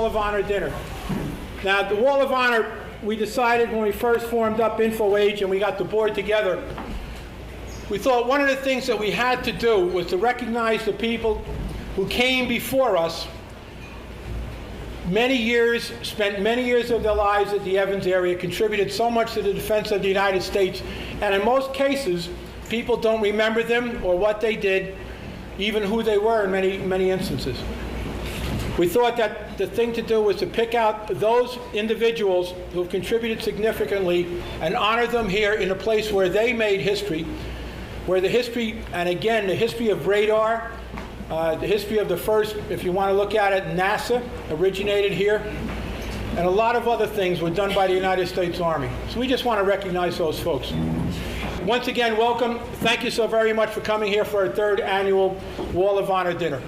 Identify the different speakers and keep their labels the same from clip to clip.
Speaker 1: Wall of Honor dinner. Now, the Wall of Honor, we decided when we first formed up InfoAge and we got the board together, we thought one of the things that we had to do was to recognize the people who came before us, spent many years of their lives at the Evans area, contributed so much to the defense of the United States, and in most cases, people don't remember them or what they did, even who they were in many instances. We thought that the thing to do was to pick out those individuals who have contributed significantly and honor them here in a place where they made history, where the history, and again, the history of radar, the history of the first, if you want to look at it, NASA originated here, and a lot of other things were done by the United States Army. So we just want to recognize those folks. Once again, welcome. Thank you so very much for coming here for our third annual Wall of Honor dinner.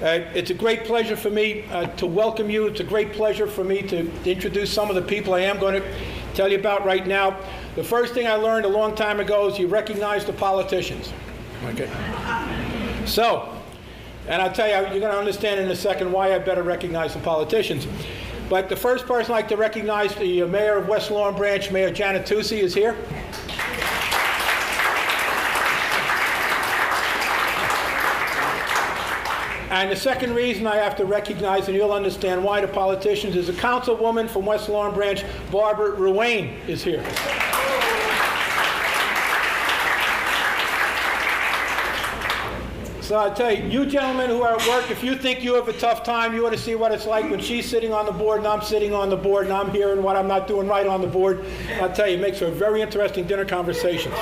Speaker 1: It's a great pleasure for me to welcome you. It's a great pleasure for me to introduce some of the people I am going to tell you about right now. The first thing I learned a long time ago is you recognize the politicians. Okay. So, and I'll tell you, you're going to understand in a second why I better recognize the politicians. But the first person I'd like to recognize, the mayor of West Lawn Branch, Mayor Janet Tusi, is here. And the second reason I have to recognize, and you'll understand why, the politicians, is a councilwoman from West Lawn Branch, Barbara Ruane, is here. So I tell you, you gentlemen who are at work, if you think you have a tough time, you ought to see what it's like when she's sitting on the board and I'm sitting on the board and I'm hearing what I'm not doing right on the board. I'll tell you, it makes for a very interesting dinner conversations.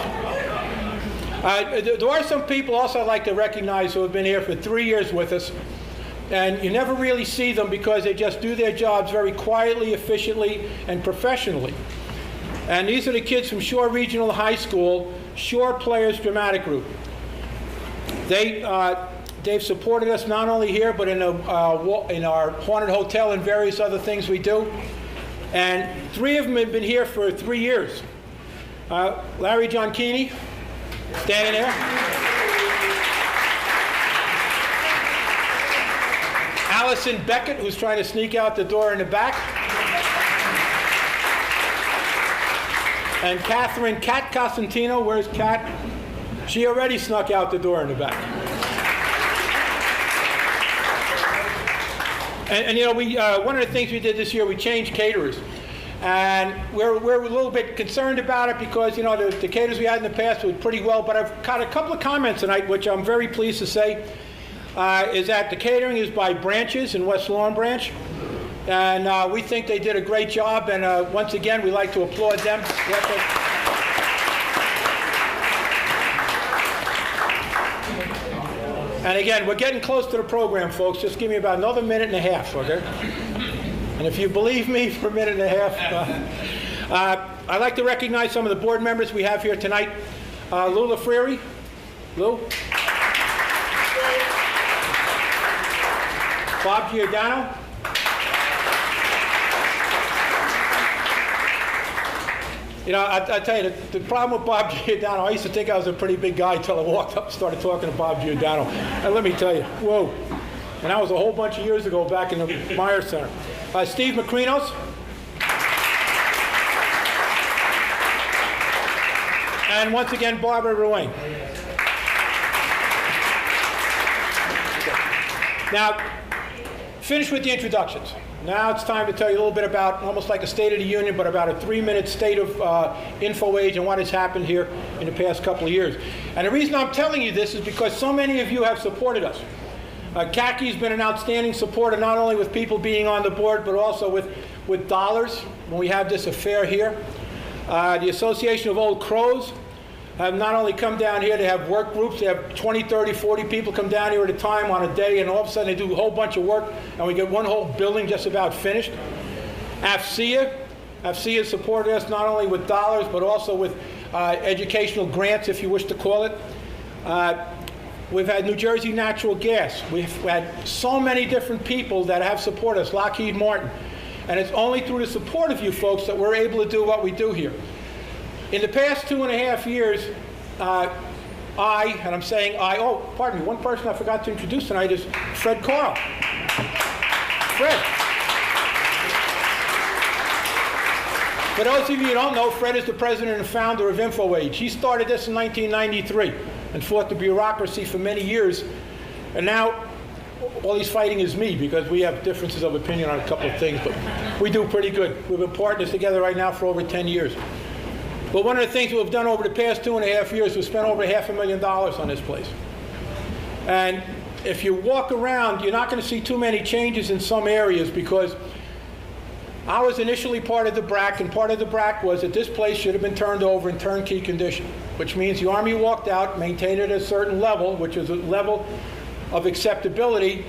Speaker 1: There are some people also I'd like to recognize who have been here for 3 years with us, and you never really see them because they just do their jobs very quietly, efficiently, and professionally. And these are the kids from Shore Regional High School, Shore Players Dramatic Group. They've supported us not only here, but in our Haunted Hotel and various other things we do. And 3 of them have been here for 3 years. Larry John Keeney, standing there. Allison Beckett, who's trying to sneak out the door in the back. And Catherine Cat Costantino, where's Cat? She already snuck out the door in the back. And you know, one of the things we did this year, we changed caterers. And we're a little bit concerned about it because, you know, the caterers we had in the past were pretty well, but I've got a couple of comments tonight, which I'm very pleased to say, is that the catering is by Branches in West Lawn Branch. And we think they did a great job, and once again, we like to applaud them. And again, we're getting close to the program, folks. Just give me about another minute and a half, okay? And if you believe me for a minute and a half, I'd like to recognize some of the board members we have here tonight. Lou LaFreary. Lou. Bob Giordano. You know, I tell you, the problem with Bob Giordano, I used to think I was a pretty big guy until I walked up and started talking to Bob Giordano. And let me tell you, whoa. And that was a whole bunch of years ago back in the Meyer Center. Steve Macrinos. And once again, Barbara Ruane. Now, finish with the introductions. Now it's time to tell you a little bit about, almost like a State of the Union, but about a 3-minute state of InfoAge and what has happened here in the past couple of years. And the reason I'm telling you this is because so many of you have supported us. CACI's been an outstanding supporter, not only with people being on the board, but also with dollars when we have this affair here. The Association of Old Crows have not only come down here, they have work groups. They have 20, 30, 40 people come down here at a time on a day, and all of a sudden they do a whole bunch of work, and we get one whole building just about finished. AFCEA supported us not only with dollars, but also with educational grants, if you wish to call it. We've had New Jersey Natural Gas. We've had so many different people that have supported us, Lockheed Martin. And it's only through the support of you folks that we're able to do what we do here. In the past 2.5 years, and I'm saying oh, pardon me, one person I forgot to introduce tonight is Fred Carl. Fred. For those of you who don't know, Fred is the president and founder of InfoAge. He started this in 1993 and fought the bureaucracy for many years. And now, all he's fighting is me, because we have differences of opinion on a couple of things, but we do pretty good. We've been partners together right now for over 10 years. But one of the things we've done over the past 2.5 years, we've spent over $500,000 on this place. And if you walk around, you're not going to see too many changes in some areas, because I was initially part of the BRAC, and part of the BRAC was that this place should have been turned over in turnkey condition, which means the Army walked out, maintained it at a certain level, which is a level of acceptability.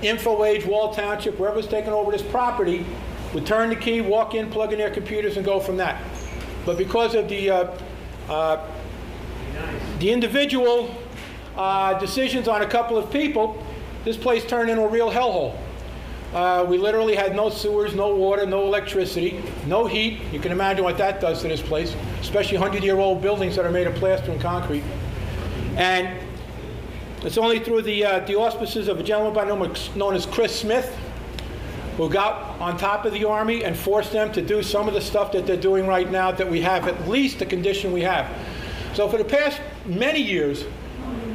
Speaker 1: InfoAge, Wall Township, whoever's taking over this property, would turn the key, walk in, plug in their computers, and go from that. But because of the individual decisions on a couple of people, this place turned into a real hellhole. We literally had no sewers, no water, no electricity, no heat. You can imagine what that does to this place, especially 100-year-old buildings that are made of plaster and concrete. And it's only through the auspices of a gentleman by known as Chris Smith, who got on top of the Army and forced them to do some of the stuff that they're doing right now, that we have at least the condition we have. So for the past many years,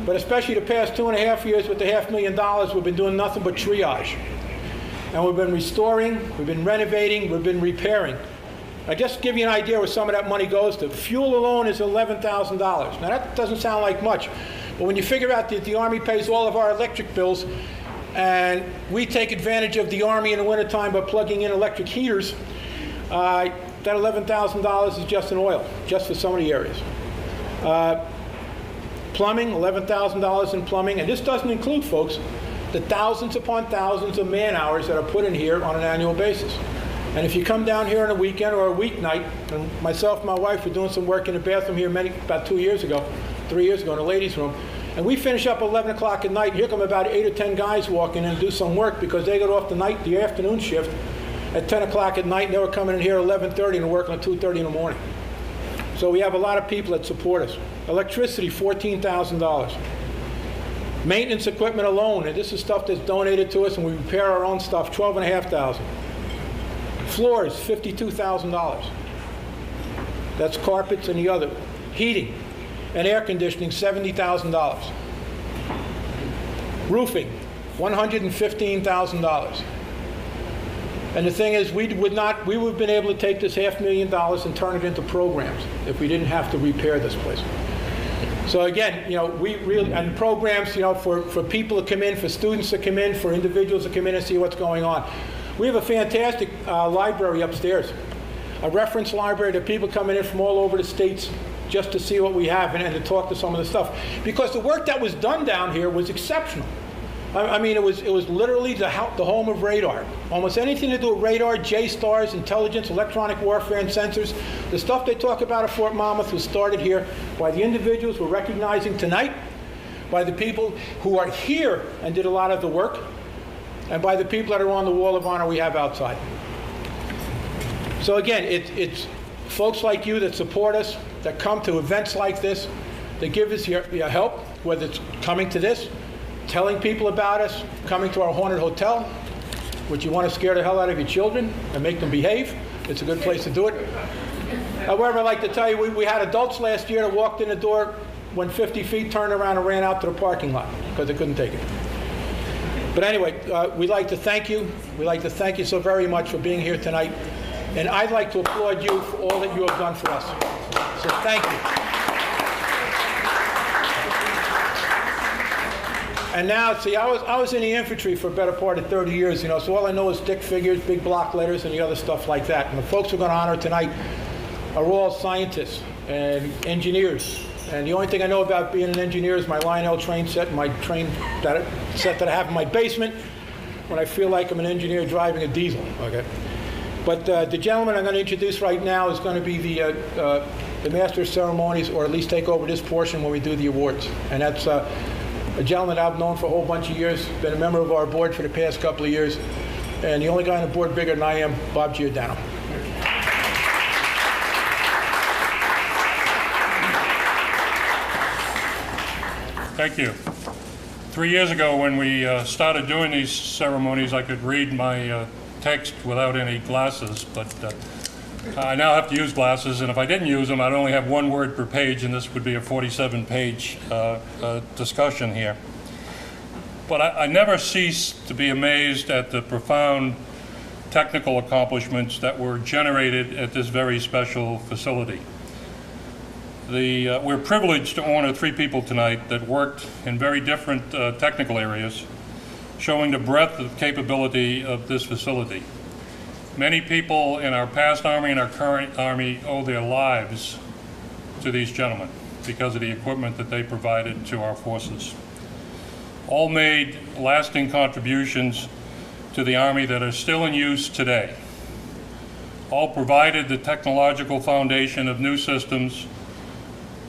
Speaker 1: but especially the past 2.5 years with the $500,000, we've been doing nothing but triage. And we've been restoring, we've been renovating, we've been repairing. I just give you an idea where some of that money goes to. Fuel alone is $11,000. Now that doesn't sound like much, but when you figure out that the Army pays all of our electric bills, and we take advantage of the Army in the wintertime by plugging in electric heaters, that $11,000 is just in oil, just for some of the areas. Plumbing, $11,000 in plumbing, and this doesn't include, folks, the thousands upon thousands of man-hours that are put in here on an annual basis. And if you come down here on a weekend or a weeknight, and myself and my wife were doing some work in the bathroom here about 3 years ago, in the ladies' room, and we finish up 11 o'clock at night, and here come about 8 or 10 guys walking in and do some work, because they got off the afternoon shift at 10 o'clock at night, and they were coming in here at 11:30 and working at 2:30 in the morning. So we have a lot of people that support us. Electricity, $14,000. Maintenance equipment alone, and this is stuff that's donated to us, and we repair our own stuff, $12,500. Floors, $52,000. That's carpets and the other. Heating and air conditioning, $70,000. Roofing, $115,000. And the thing is, we would have been able to take this $500,000 and turn it into programs if we didn't have to repair this place. So again, we really, and programs, for people to come in, for students to come in, for individuals to come in and see what's going on. We have a fantastic library upstairs, a reference library that people coming in from all over the states just to see what we have and to talk to some of the stuff. Because the work that was done down here was exceptional. I mean, it was literally the home of radar. Almost anything to do with radar, J-stars, intelligence, electronic warfare, and sensors. The stuff they talk about at Fort Monmouth was started here by the individuals we're recognizing tonight, by the people who are here and did a lot of the work, and by the people that are on the Wall of Honor we have outside. So again, it's folks like you that support us, that come to events like this, that give us your help, whether it's coming to this, telling people about us, coming to our haunted hotel, which you want to scare the hell out of your children and make them behave. It's a good place to do it. However, I'd like to tell you, we had adults last year that walked in the door, went 50 feet, turned around and ran out to the parking lot because they couldn't take it. But anyway, we'd like to thank you. We'd like to thank you so very much for being here tonight. And I'd like to applaud you for all that you have done for us. So thank you. And now, see, I was in the infantry for a better part of 30 years, so all I know is stick figures, big block letters, and the other stuff like that. And the folks we're going to honor tonight are all scientists and engineers. And the only thing I know about being an engineer is my Lionel train set, my train set that I have in my basement when I feel like I'm an engineer driving a diesel. Okay. But the gentleman I'm going to introduce right now is going to be the Master of Ceremonies, or at least take over this portion when we do the awards. And that's a gentleman I've known for a whole bunch of years, been a member of our board for the past couple of years, and the only guy on the board bigger than I am, Bob Giordano.
Speaker 2: Thank you. 3 years ago when we started doing these ceremonies, I could read my text without any glasses, but I now have to use glasses, and if I didn't use them, I'd only have one word per page, and this would be a 47-page discussion here. But I never cease to be amazed at the profound technical accomplishments that were generated at this very special facility. We're privileged to honor 3 people tonight that worked in very different technical areas, showing the breadth of capability of this facility. Many people in our past Army and our current Army owe their lives to these gentlemen because of the equipment that they provided to our forces. All made lasting contributions to the Army that are still in use today. All provided the technological foundation of new systems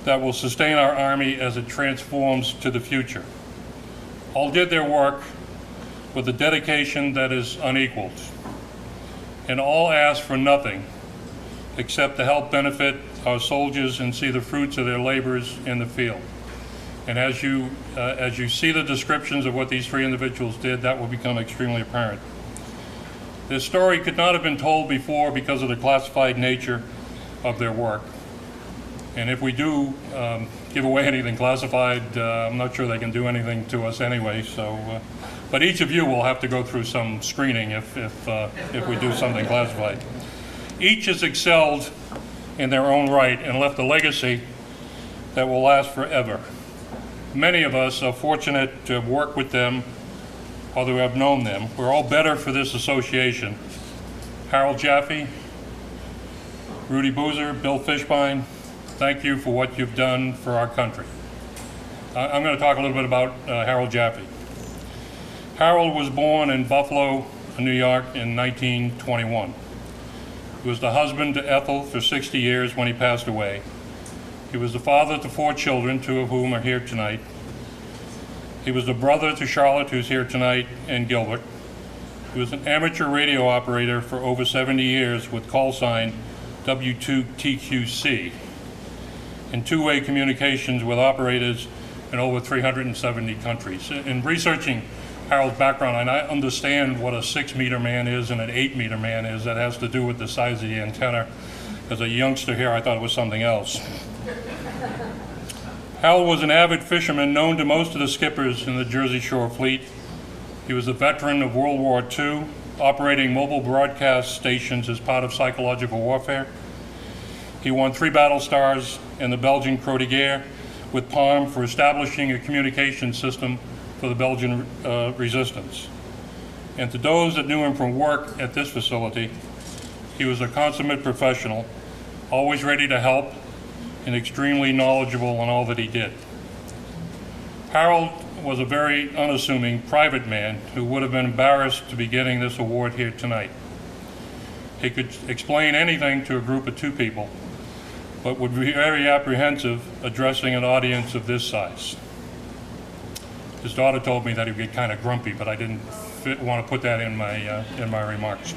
Speaker 2: that will sustain our Army as it transforms to the future. All did their work with a dedication that is unequaled, and all asked for nothing except to help benefit our soldiers and see the fruits of their labors in the field. And as you see the descriptions of what these 3 individuals did, that will become extremely apparent. This story could not have been told before because of the classified nature of their work. And if we do give away anything classified, I'm not sure they can do anything to us anyway. So, but each of you will have to go through some screening if we do something classified. Each has excelled in their own right and left a legacy that will last forever. Many of us are fortunate to have worked with them or to have known them. We're all better for this association. Harold Jaffe, Rudy Buser, Bill Fishbein, thank you for what you've done for our country. I'm going to talk a little bit about Harold Jaffe. Harold was born in Buffalo, New York in 1921. He was the husband to Ethel for 60 years when he passed away. He was the father to 4 children, 2 of whom are here tonight. He was the brother to Charlotte, who's here tonight, and Gilbert. He was an amateur radio operator for over 70 years with call sign W2TQC in 2-way communications with operators in over 370 countries. In researching Harold's background, and I understand what a 6-meter man is and an 8-meter man is. That has to do with the size of the antenna. As a youngster here, I thought it was something else. Harold was an avid fisherman known to most of the skippers in the Jersey Shore fleet. He was a veteran of World War II, operating mobile broadcast stations as part of psychological warfare. He won 3 battle stars in the Belgian Croix de Guerre with Palm for establishing a communication system for the Belgian resistance. And to those that knew him from work at this facility, he was a consummate professional, always ready to help, and extremely knowledgeable in all that he did. Harold was a very unassuming private man who would have been embarrassed to be getting this award here tonight. He could explain anything to a group of 2 people, but would be very apprehensive addressing an audience of this size. His daughter told me that he would get kind of grumpy, but I didn't want to put that in my remarks.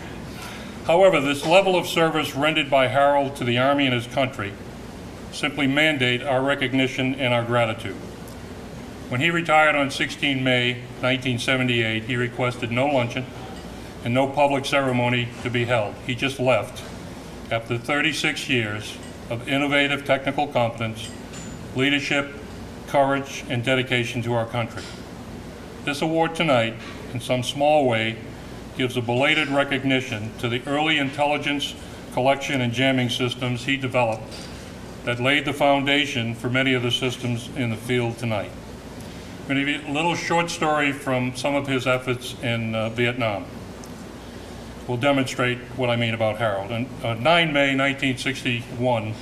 Speaker 2: However, this level of service rendered by Harold to the Army and his country simply mandate our recognition and our gratitude. When he retired on 16 May 1978, he requested no luncheon and no public ceremony to be held. He just left after 36 years of innovative technical competence, leadership, courage, and dedication to our country. This award tonight, in some small way, gives a belated recognition to the early intelligence collection and jamming systems he developed that laid the foundation for many of the systems in the field tonight. I'm going to give you a little short story from some of his efforts in Vietnam. Will demonstrate what I mean about Harold. On 9 May 1961,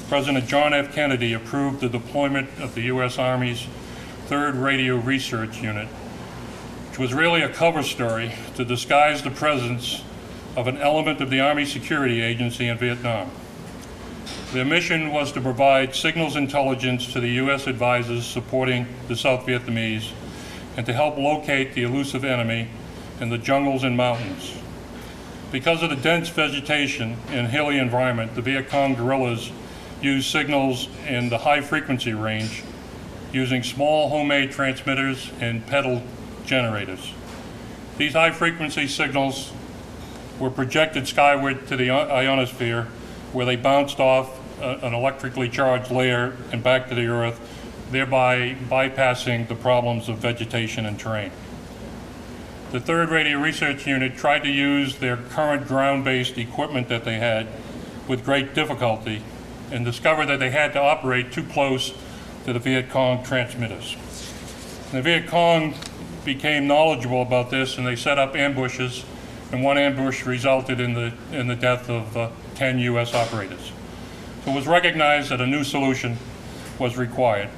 Speaker 2: President John F. Kennedy approved the deployment of the U.S. Army's 3rd Radio Research Unit, which was really a cover story to disguise the presence of an element of the Army Security Agency in Vietnam. Their mission was to provide signals intelligence to the U.S. advisors supporting the South Vietnamese and to help locate the elusive enemy in the jungles and mountains. Because of the dense vegetation and hilly environment, the Viet Cong guerrillas used signals in the high frequency range using small homemade transmitters and pedal generators. These high frequency signals were projected skyward to the ionosphere, where they bounced off an electrically charged layer and back to the Earth, thereby bypassing the problems of vegetation and terrain. The 3rd Radio Research Unit tried to use their current ground-based equipment that they had with great difficulty and discovered that they had to operate too close to the Viet Cong transmitters. The Viet Cong became knowledgeable about this, and they set up ambushes, and one ambush resulted in the death of 10 U.S. operators. So it was recognized that a new solution was required,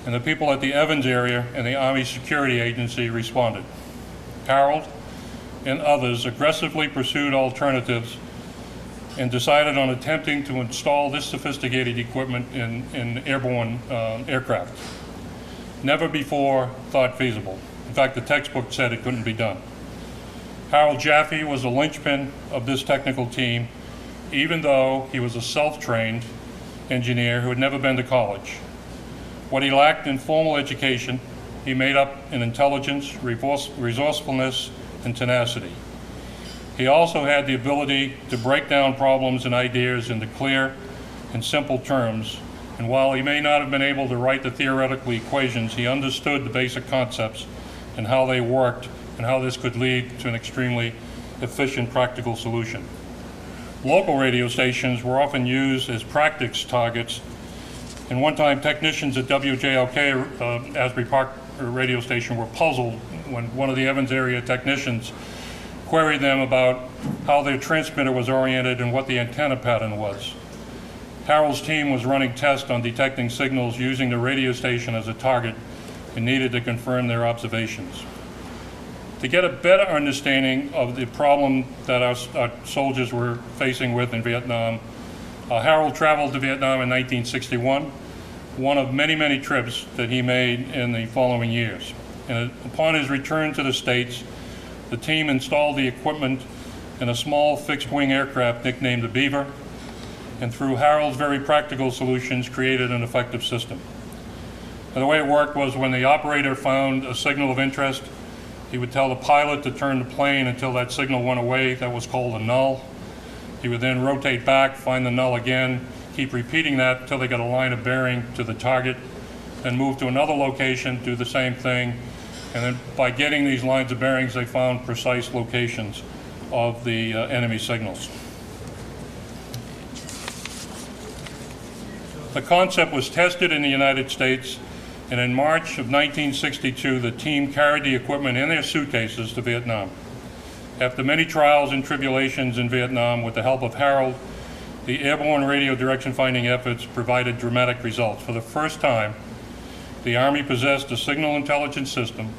Speaker 2: and the people at the Evans area and the Army Security Agency responded. Harold and others aggressively pursued alternatives and decided on attempting to install this sophisticated equipment in airborne aircraft. Never before thought feasible. In fact, the textbook said it couldn't be done. Harold Jaffe was the linchpin of this technical team, even though he was a self-trained engineer who had never been to college. What he lacked in formal education, he made up in intelligence, resourcefulness, and tenacity. He also had the ability to break down problems and ideas into clear and simple terms, and while he may not have been able to write the theoretical equations, he understood the basic concepts and how they worked and how this could lead to an extremely efficient practical solution. Local radio stations were often used as practice targets, and one time technicians at WJLK Asbury Park radio station were puzzled when one of the Evans area technicians queried them about how their transmitter was oriented and what the antenna pattern was. Harold's team was running tests on detecting signals using the radio station as a target and needed to confirm their observations. To get a better understanding of the problem that our soldiers were facing with in Vietnam, Harold traveled to Vietnam in 1961, one of many, many trips that he made in the following years. And upon his return to the States, the team installed the equipment in a small fixed-wing aircraft nicknamed the Beaver, and through Harold's very practical solutions, created an effective system. And the way it worked was when the operator found a signal of interest, he would tell the pilot to turn the plane until that signal went away. That was called a null. He would then rotate back, find the null again, keep repeating that until they got a line of bearing to the target, then move to another location, do the same thing, and then by getting these lines of bearings, they found precise locations of the enemy signals. The concept was tested in the United States, and in March of 1962, the team carried the equipment in their suitcases to Vietnam. After many trials and tribulations in Vietnam, with the help of Harold, the airborne radio direction finding efforts provided dramatic results. For the first time, the Army possessed a signal intelligence system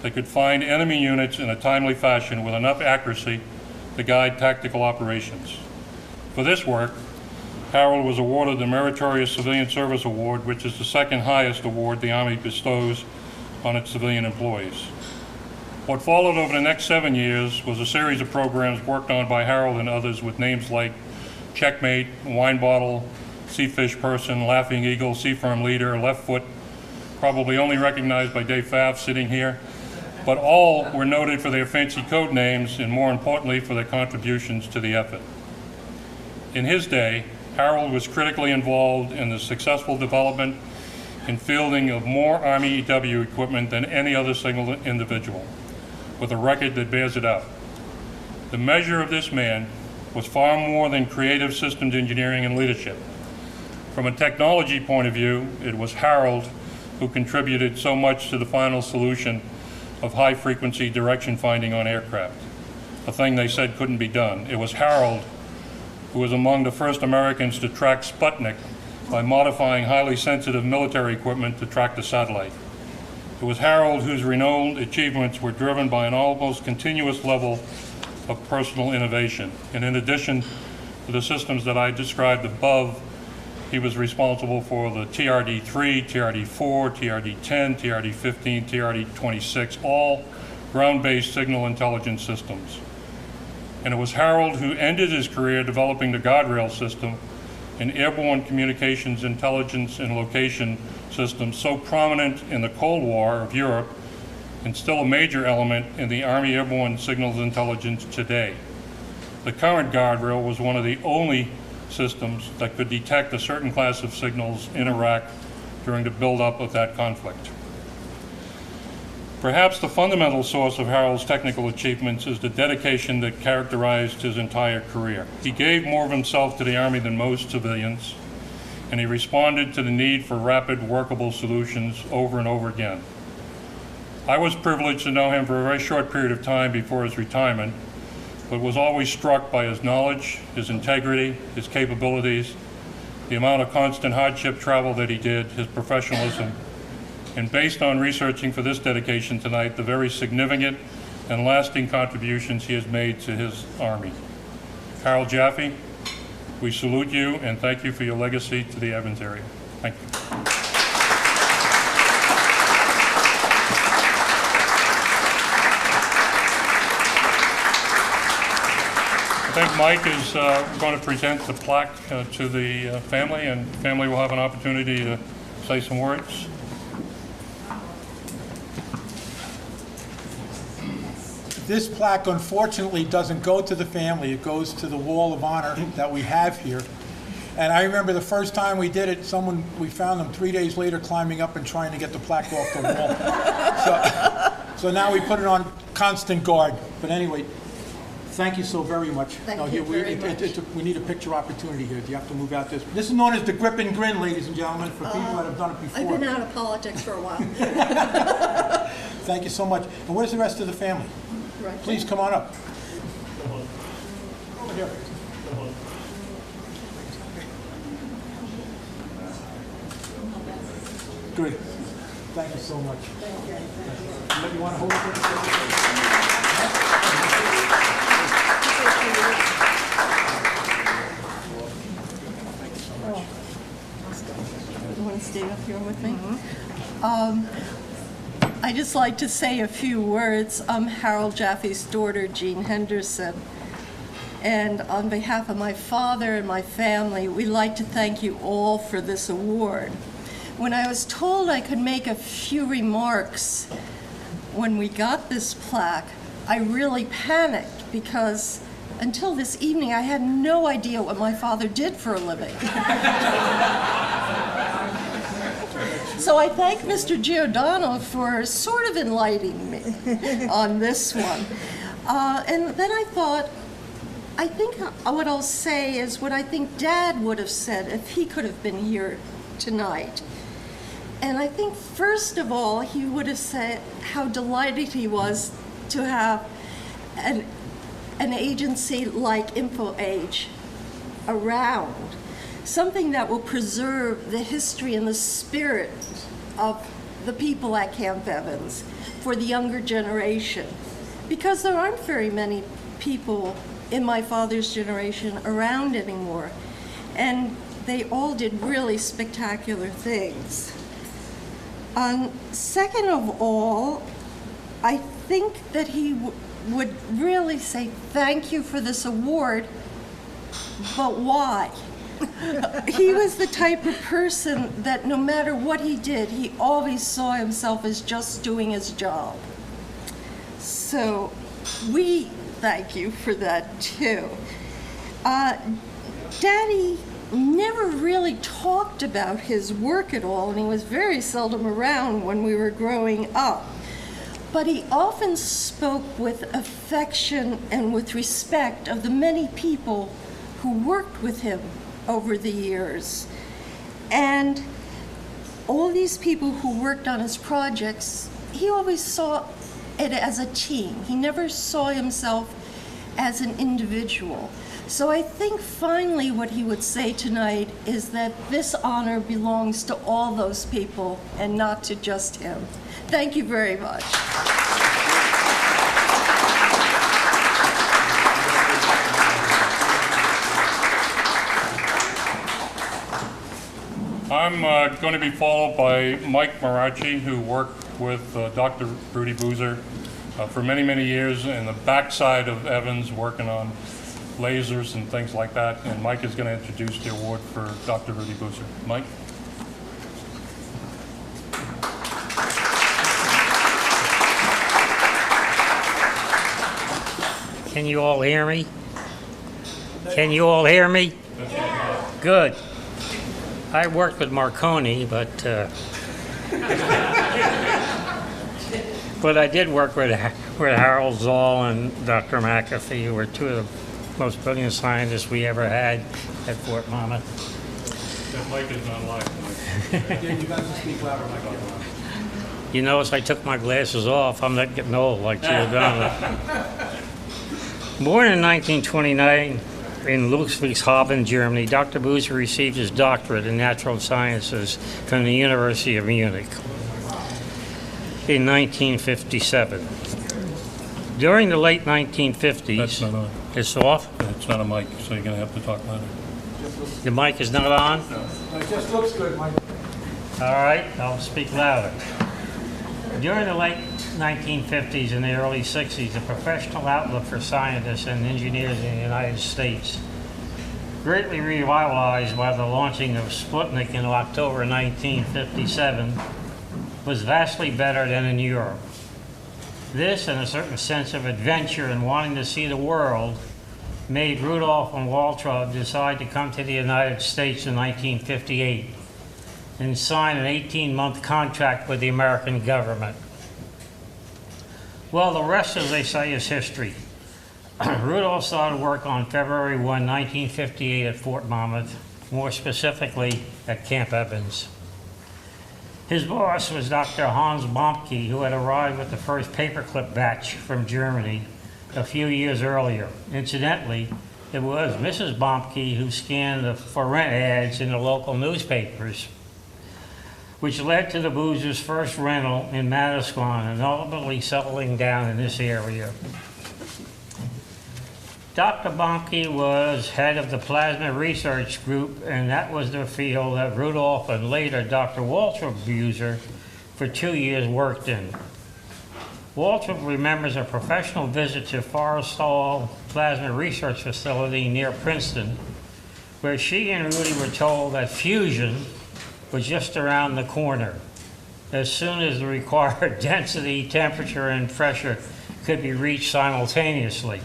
Speaker 2: that could find enemy units in a timely fashion with enough accuracy to guide tactical operations. For this work, Harold was awarded the Meritorious Civilian Service Award, which is the second highest award the Army bestows on its civilian employees. What followed over the next 7 years was a series of programs worked on by Harold and others with names like Checkmate, Wine Bottle, Sea Fish Person, Laughing Eagle, Sea Firm Leader, Left Foot, probably only recognized by Dave Pfaff sitting here, but all were noted for their fancy code names and, more importantly, for their contributions to the effort. In his day, Harold was critically involved in the successful development and fielding of more Army EW equipment than any other single individual, with a record that bears it out. The measure of this man was far more than creative systems engineering and leadership. From a technology point of view, it was Harold who contributed so much to the final solution of high-frequency direction finding on aircraft, a thing they said couldn't be done. It was Harold who was among the first Americans to track Sputnik by modifying highly sensitive military equipment to track the satellite. It was Harold whose renowned achievements were driven by an almost continuous level of personal innovation. And in addition to the systems that I described above, he was responsible for the TRD-3, TRD-4, TRD-10, TRD-15, TRD-26, all ground-based signal intelligence systems. And it was Harold who ended his career developing the guardrail system, an airborne communications intelligence and location system so prominent in the Cold War of Europe and still a major element in the Army airborne signals intelligence today. The current guardrail was one of the only systems that could detect a certain class of signals in Iraq during the buildup of that conflict. Perhaps the fundamental source of Harold's technical achievements is the dedication that characterized his entire career. He gave more of himself to the Army than most civilians, and he responded to the need for rapid, workable solutions over and over again. I was privileged to know him for a very short period of time before his retirement, but was always struck by his knowledge, his integrity, his capabilities, the amount of constant hardship travel that he did, his professionalism, and based on researching for this dedication tonight, the very significant and lasting contributions he has made to his Army. Harold Jaffe, we salute you and thank you for your legacy to the Evans area. Thank you. I think Mike is going to present the plaque to the family, and the family will have an opportunity to say some words.
Speaker 1: This plaque, unfortunately, doesn't go to the family. It goes to the Wall of Honor that we have here. And I remember the first time we did it, we found them 3 days later climbing up and trying to get the plaque off the wall. So now we put it on constant guard. But anyway, thank you so very much.
Speaker 3: Thank you very much.
Speaker 1: We need a picture opportunity here. Do you have to move out this? This is known as the grip and grin, ladies and gentlemen, for people that have done it before.
Speaker 3: I've been out of politics for a while.
Speaker 1: Thank you so much. And where's the rest of the family?
Speaker 3: Right.
Speaker 1: Please come on up. Over here. Good. Thank you so much. Thank you. You want to hold it?
Speaker 3: You want to stay up here with me? I'd just like to say a few words. I'm Harold Jaffe's daughter, Jean Henderson. And on behalf of my father and my family, we'd like to thank you all for this award. When I was told I could make a few remarks when we got this plaque, I really panicked because until this evening, I had no idea what my father did for a living. So I thank Mr. Giordano for sort of enlightening me on this one. And then I thought, I think what I'll say is what I think Dad would have said if he could have been here tonight. And I think first of all, he would have said how delighted he was to have an agency like InfoAge around. Something that will preserve the history and the spirit of the people at Camp Evans for the younger generation. Because there aren't very many people in my father's generation around anymore. And they all did really spectacular things. Second of all, I think that he would really say thank you for this award, but why? He was the type of person that no matter what he did, he always saw himself as just doing his job. So we thank you for that too. Daddy never really talked about his work at all, and he was very seldom around when we were growing up. But he often spoke with affection and with respect of the many people who worked with him over the years. And all these people who worked on his projects, he always saw it as a team. He never saw himself as an individual. So I think finally what he would say tonight is that this honor belongs to all those people and not to just him. Thank you very much.
Speaker 2: I'm going to be followed by Mike Marachi, who worked with Dr. Rudy Buser for many, many years in the backside of Evans, working on lasers and things like that. And Mike is going to introduce the award for Dr. Rudy Buser. Mike?
Speaker 4: Can you all hear me? Can you all hear me? Good. I worked with Marconi, but I did work with Harold Zoll and Dr. McAfee, who were two of the most brilliant scientists we ever had at Fort Monmouth.
Speaker 2: That mic is not live.
Speaker 1: Yeah, you got to speak louder, Michael.
Speaker 4: You notice I took my glasses off. I'm not getting old like Giordano. Born in 1929 in Ludwigshafen, Germany, Dr. Buser received his doctorate in natural sciences from the University of Munich in 1957. During the late 1950s,
Speaker 2: That's not on.
Speaker 4: it's off.
Speaker 2: It's not a mic, so you're going to have to talk louder.
Speaker 4: The mic is not on.
Speaker 1: It just looks good, Michael.
Speaker 4: All right, I'll speak louder. During the late 1950s and the early 60s, the professional outlook for scientists and engineers in the United States, greatly revitalized by the launching of Sputnik in October 1957, was vastly better than in Europe. This and a certain sense of adventure and wanting to see the world made Rudolph and Waltraud decide to come to the United States in 1958 and sign an 18-month contract with the American government. Well, the rest, as they say, is history. Rudolph started work on February 1, 1958 at Fort Monmouth, more specifically at Camp Evans. His boss was Dr. Hans Bomke, who had arrived with the first paperclip batch from Germany a few years earlier. Incidentally, it was Mrs. Bomke who scanned the for rent ads in the local newspapers, which led to the Busers' first rental in Manasquan and ultimately settling down in this area. Dr. Bomke was head of the plasma research group, and that was the field that Rudolph and later Dr. Walter Buser for 2 years worked in. Walter remembers a professional visit to Forrestal Plasma Research Facility near Princeton, where she and Rudy were told that fusion was just around the corner, as soon as the required density, temperature, and pressure could be reached simultaneously.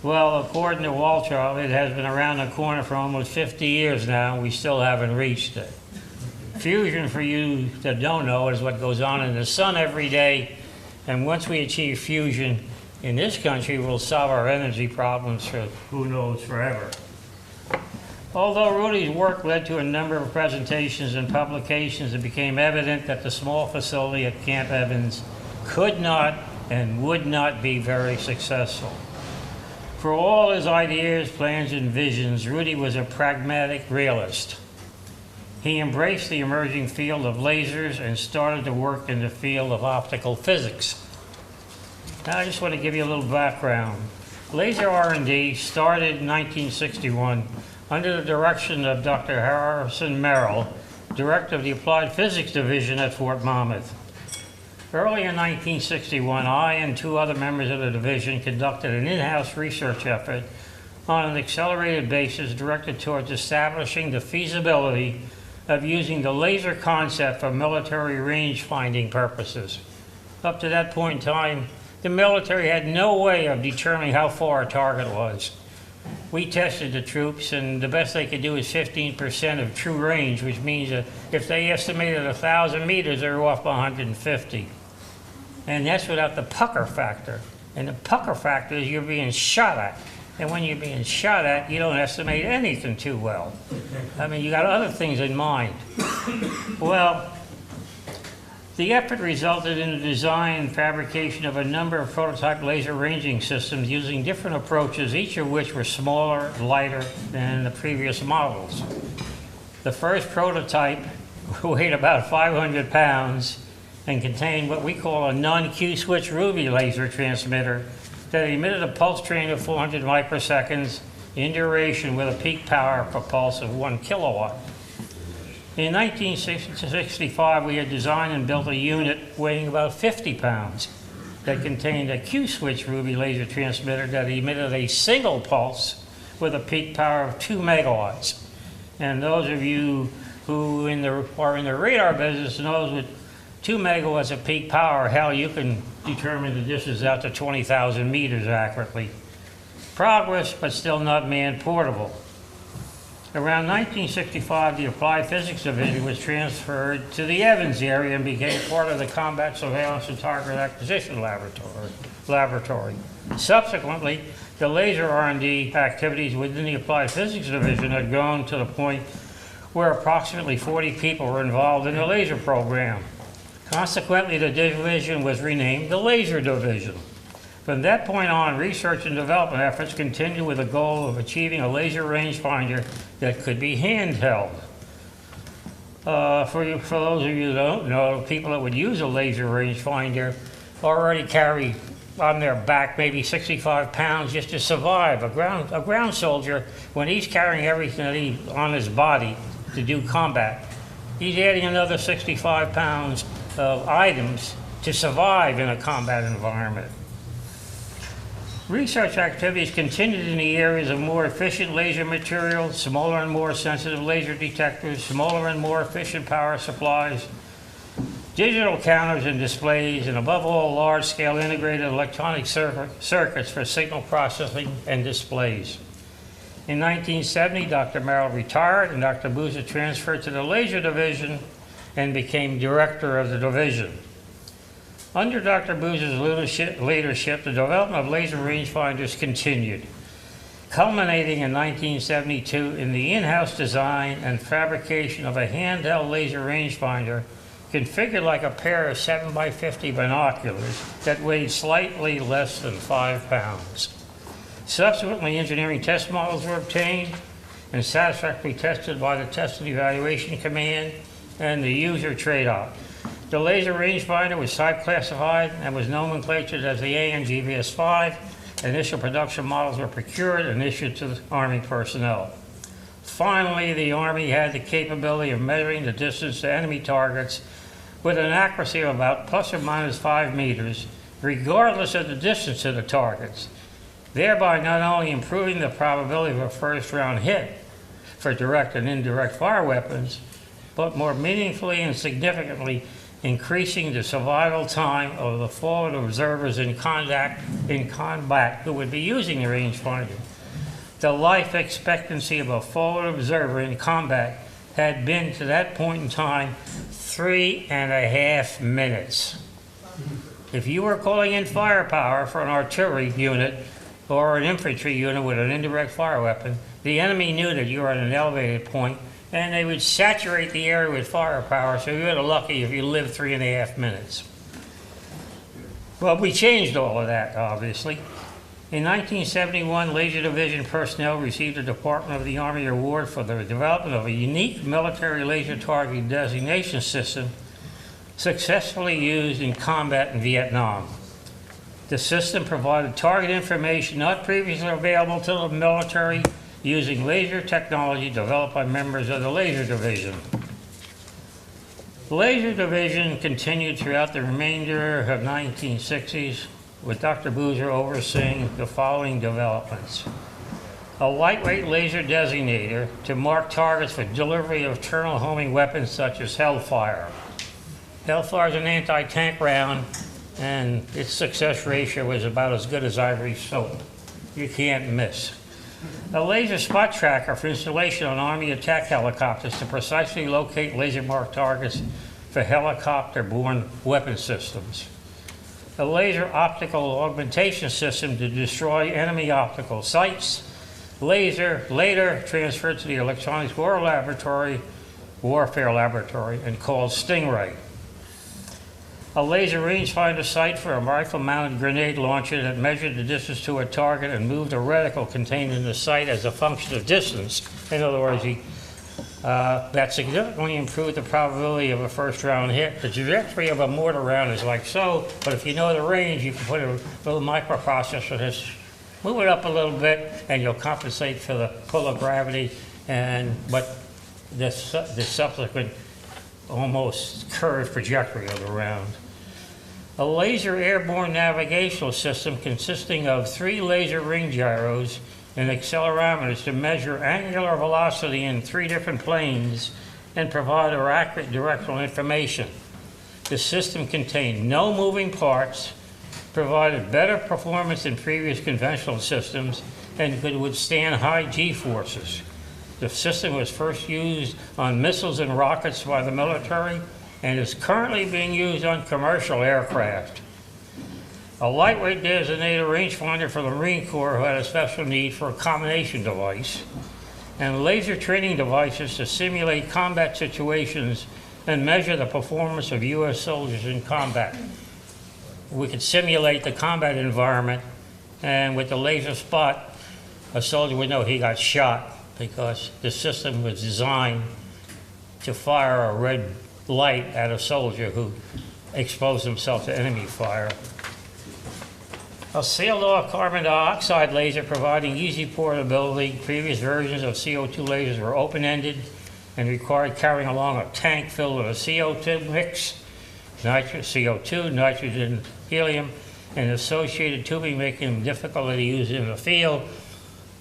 Speaker 4: Well, according to Waltraud, it has been around the corner for almost 50 years now, and we still haven't reached it. Fusion, for you that don't know, is what goes on in the sun every day, and once we achieve fusion in this country, we'll solve our energy problems for who knows forever. Although Rudy's work led to a number of presentations and publications, it became evident that the small facility at Camp Evans could not and would not be very successful. For all his ideas, plans, and visions, Rudy was a pragmatic realist. He embraced the emerging field of lasers and started to work in the field of optical physics. Now I just want to give you a little background. Laser R&D started in 1961 under the direction of Dr. Harrison Merrill, director of the Applied Physics Division at Fort Monmouth. Early in 1961, I and 2 other members of the division conducted an in-house research effort on an accelerated basis directed towards establishing the feasibility of using the laser concept for military range-finding purposes. Up to that point in time, the military had no way of determining how far a target was. We tested the troops, and the best they could do is 15% of true range, which means that if they estimated 1,000 meters, they were off by 150. And that's without the pucker factor. And the pucker factor is you're being shot at. And when you're being shot at, you don't estimate anything too well. I mean, you got other things in mind. Well, the effort resulted in the design and fabrication of a number of prototype laser ranging systems using different approaches, each of which were smaller, lighter than the previous models. The first prototype weighed about 500 pounds and contained what we call a non-Q-switch ruby laser transmitter that emitted a pulse train of 400 microseconds in duration with a peak power per pulse of 1 kilowatt. In 1965, we had designed and built a unit weighing about 50 pounds that contained a Q-switch ruby laser transmitter that emitted a single pulse with a peak power of 2 megawatts. And those of you who are in the radar business knows with 2 megawatts of peak power, hell, you can determine the distance out to 20,000 meters accurately. progress, but still not man-portable. Around 1965, the Applied Physics Division was transferred to the Evans area and became part of the Combat Surveillance and Target Acquisition Laboratory. Subsequently, the laser R&D activities within the Applied Physics Division had grown to the point where approximately 40 people were involved in the laser program. Consequently, the division was renamed the Laser Division. From that point on, research and development efforts continued with the goal of achieving a laser rangefinder that could be handheld. For those of you who don't know, people that would use a laser rangefinder already carry on their back maybe 65 pounds just to survive. A ground soldier, when he's carrying everything on his body to do combat, he's adding another 65 pounds of items to survive in a combat environment. Research activities continued in the areas of more efficient laser materials, smaller and more sensitive laser detectors, smaller and more efficient power supplies, digital counters and displays, and above all, large-scale integrated electronic circuits for signal processing and displays. In 1970, Dr. Merrill retired and Dr. Buser transferred to the Laser Division and became director of the division. Under Dr. Buser's leadership, the development of laser rangefinders continued, culminating in 1972 in the in-house design and fabrication of a handheld laser rangefinder configured like a pair of 7x50 binoculars that weighed slightly less than 5 pounds. Subsequently, engineering test models were obtained and satisfactorily tested by the Test and Evaluation Command and the user trade-off. The laser rangefinder was type classified and was nomenclatured as the ANGVS-5. Initial production models were procured and issued to the Army personnel. Finally, the Army had the capability of measuring the distance to enemy targets with an accuracy of about plus or minus 5 meters, regardless of the distance to the targets, thereby not only improving the probability of a first-round hit for direct and indirect fire weapons, but more meaningfully and significantly increasing the survival time of the forward observers in combat who would be using the rangefinder. The life expectancy of a forward observer in combat had been, to that point in time, 3.5 minutes. If you were calling in firepower for an artillery unit or an infantry unit with an indirect fire weapon, the enemy knew that you were at an elevated point, and they would saturate the area with firepower, so you were lucky if you lived 3.5 minutes. Well, we changed all of that, obviously. In 1971, Laser Division personnel received a Department of the Army award for the development of a unique military laser target designation system successfully used in combat in Vietnam. The system provided target information not previously available to the military using laser technology developed by members of the Laser Division. The Laser Division continued throughout the remainder of 1960s with Dr. Buser overseeing the following developments. A lightweight laser designator to mark targets for delivery of terminal homing weapons such as Hellfire. Hellfire is an anti-tank round, and its success ratio was about as good as ivory soap. You can't miss. A laser spot tracker for installation on Army attack helicopters to precisely locate laser marked targets for helicopter-borne weapon systems. A laser optical augmentation system to destroy enemy optical sites. Laser later transferred to the Electronics Warfare Laboratory and called Stingray. A laser rangefinder sight for a rifle-mounted grenade launcher that measured the distance to a target and moved a reticle contained in the sight as a function of distance. In other words, that significantly improved the probability of a first-round hit. The trajectory of a mortar round is like so, but if you know the range, you can put a little microprocessor that's move it up a little bit, and you'll compensate for the pull of gravity, but the subsequent almost curved trajectory of the round. A laser airborne navigational system consisting of 3 laser ring gyros and accelerometers to measure angular velocity in 3 different planes and provide accurate directional information. The system contained no moving parts, provided better performance than previous conventional systems, and could withstand high G-forces. The system was first used on missiles and rockets by the military and is currently being used on commercial aircraft. A lightweight designated rangefinder for the Marine Corps who had a special need for a combination device, and laser training devices to simulate combat situations and measure the performance of U.S. soldiers in combat. We could simulate the combat environment, and with the laser spot, a soldier would know he got shot because the system was designed to fire a red light at a soldier who exposed himself to enemy fire. A sealed-off carbon dioxide laser providing easy portability. Previous versions of CO2 lasers were open-ended and required carrying along a tank filled with a CO2 mix, CO2, nitrogen, helium, and associated tubing, making them difficult to use in the field.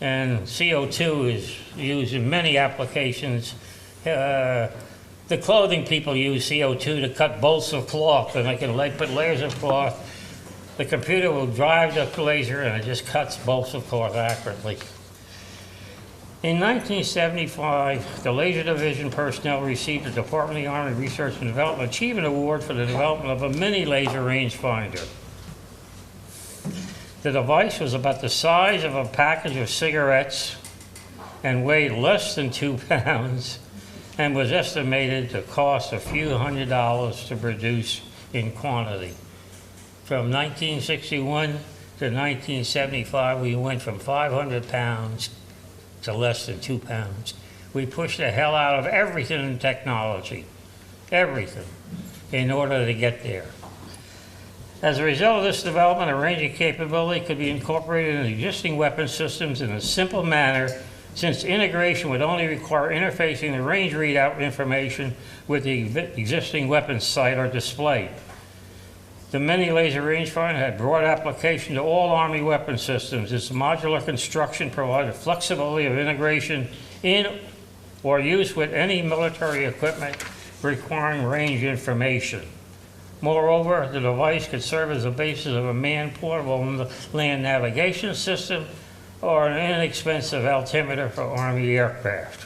Speaker 4: And CO2 is used in many applications. The clothing people use CO2 to cut bolts of cloth, and they can put layers of cloth. The computer will drive the laser and it just cuts bolts of cloth accurately. In 1975, the Laser Division personnel received the Department of the Army Research and Development Achievement Award for the development of a mini laser rangefinder. The device was about the size of a package of cigarettes and weighed less than 2 pounds and was estimated to cost a few $100s to produce in quantity. From 1961 to 1975, we went from 500 pounds to less than 2 pounds. We pushed the hell out of everything in technology, everything, in order to get there. As a result of this development, a ranging capability could be incorporated in existing weapon systems in a simple manner, since integration would only require interfacing the range readout information with the existing weapon sight or display. The mini laser rangefinder had broad application to all Army weapon systems. Its modular construction provided flexibility of integration in or use with any military equipment requiring range information. Moreover, the device could serve as the basis of a man-portable land navigation system or an inexpensive altimeter for Army aircraft.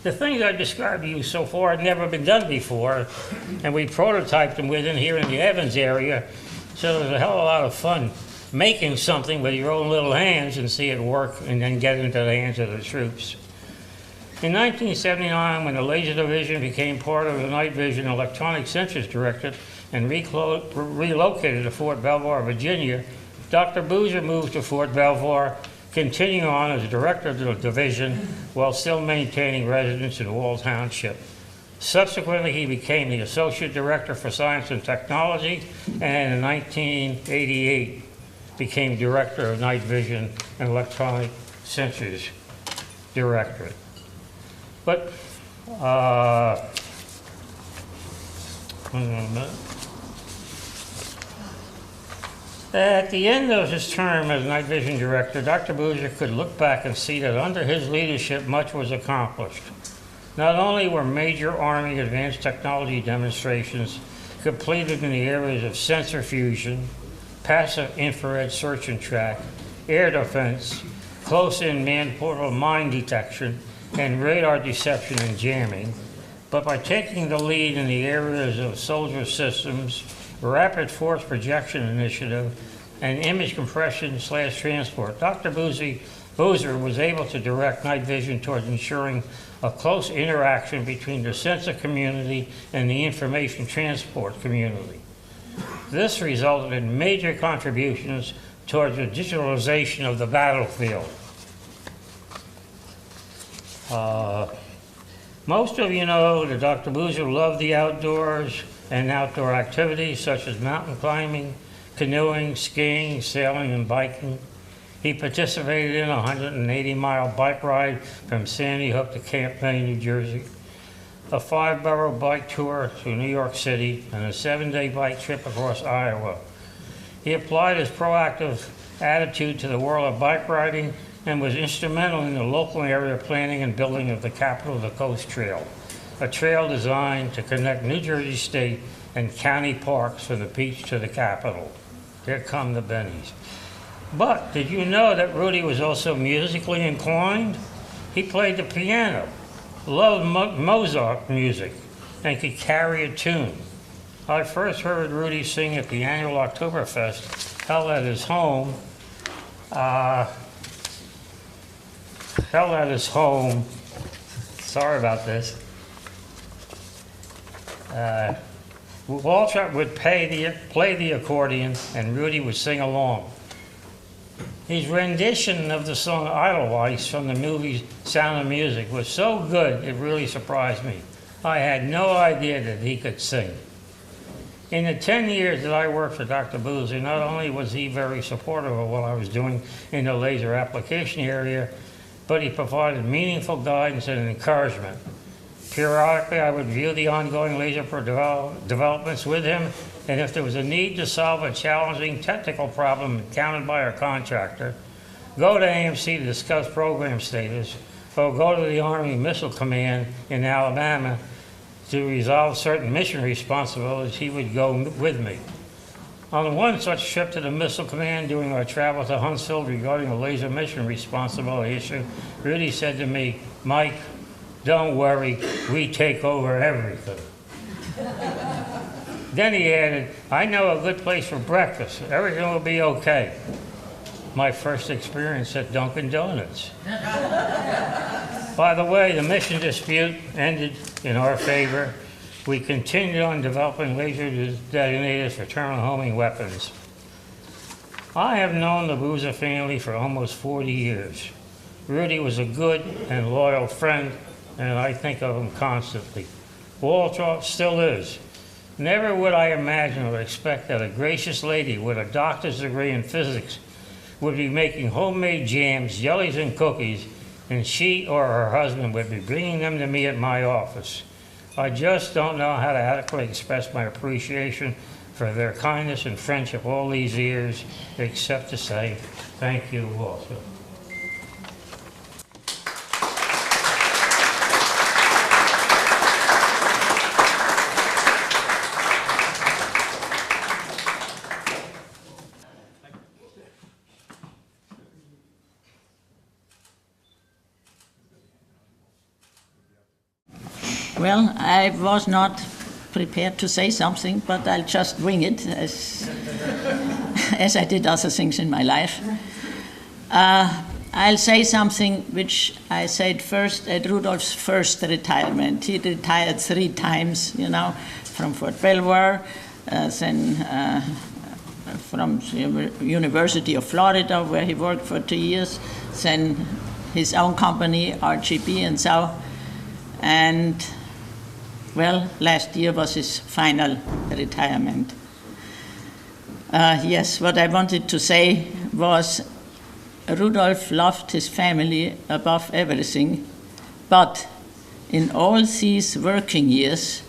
Speaker 4: The things I described to you so far had never been done before, and we prototyped them within here in the Evans area, so it was a hell of a lot of fun making something with your own little hands and see it work and then get into the hands of the troops. In 1979, when the Laser Division became part of the Night Vision Electronic Sensors Directorate and relocated to Fort Belvoir, Virginia, Dr. Buser moved to Fort Belvoir, continuing on as director of the division while still maintaining residence in Wall Township. Subsequently, he became the Associate Director for Science and Technology, and in 1988 became Director of Night Vision and Electronic Sensors Directorate. But, at the end of his term as Night Vision Director, Dr. Buser could look back and see that under his leadership much was accomplished. Not only were major Army advanced technology demonstrations completed in the areas of sensor fusion, passive infrared search and track, air defense, close-in man-portable mine detection, and radar deception and jamming, but by taking the lead in the areas of soldier systems, rapid force projection initiative, and image compression/transport, Dr. Buser was able to direct Night Vision towards ensuring a close interaction between the sensor community and the information transport community. This resulted in major contributions towards the digitalization of the battlefield. Most of you know that Dr. Buser loved the outdoors and outdoor activities such as mountain climbing, canoeing, skiing, sailing, and biking. He participated in a 180-mile bike ride from Sandy Hook to Camp May, New Jersey, a 5-borough bike tour to New York City, and a 7-day bike trip across Iowa. He applied his proactive attitude to the world of bike riding and was instrumental in the local area planning and building of the Capital of the Coast Trail, a trail designed to connect New Jersey State and county parks from the beach to the Capitol. Here come the bennies. But did you know that Rudy was also musically inclined? He played the piano, loved Mozart music, and could carry a tune. I first heard Rudy sing at the annual Oktoberfest held at his home. Sorry about this. Walter would play the accordion, and Rudy would sing along. His rendition of the song Edelweiss from the movie Sound of Music was so good it really surprised me. I had no idea that he could sing. In the 10 years that I worked for Dr. Buser, not only was he very supportive of what I was doing in the laser application area, but he provided meaningful guidance and encouragement. Periodically, I would review the ongoing laser developments with him, and if there was a need to solve a challenging technical problem encountered by our contractor, go to AMC to discuss program status, or go to the Army Missile Command in Alabama to resolve certain mission responsibilities, he would go with me. On one such trip to the Missile Command during our travel to Huntsville regarding a laser mission responsibility issue, Rudy said to me, "Mike, don't worry, we take over everything." Then he added, "I know a good place for breakfast. Everything will be okay." My first experience at Dunkin' Donuts. By the way, the mission dispute ended in our favor. We continued on developing laser detonators for terminal homing weapons. I have known the Buser family for almost 40 years. Rudy was a good and loyal friend, and I think of him constantly. Walter still is. Never would I imagine or expect that a gracious lady with a doctor's degree in physics would be making homemade jams, jellies, and cookies, and she or her husband would be bringing them to me at my office. I just don't know how to adequately express my appreciation for their kindness and friendship all these years, except to say thank you, Walter.
Speaker 5: Well, I was not prepared to say something, but I'll just wing it as I did other things in my life. I'll say something which I said first at Rudolph's first retirement. He retired 3 times, from Fort Belvoir, then from the University of Florida, where he worked for 2 years, then his own company, RGB, and so. And well, last year was his final retirement. Yes, what I wanted to say was Rudolph loved his family above everything, but in all these working years,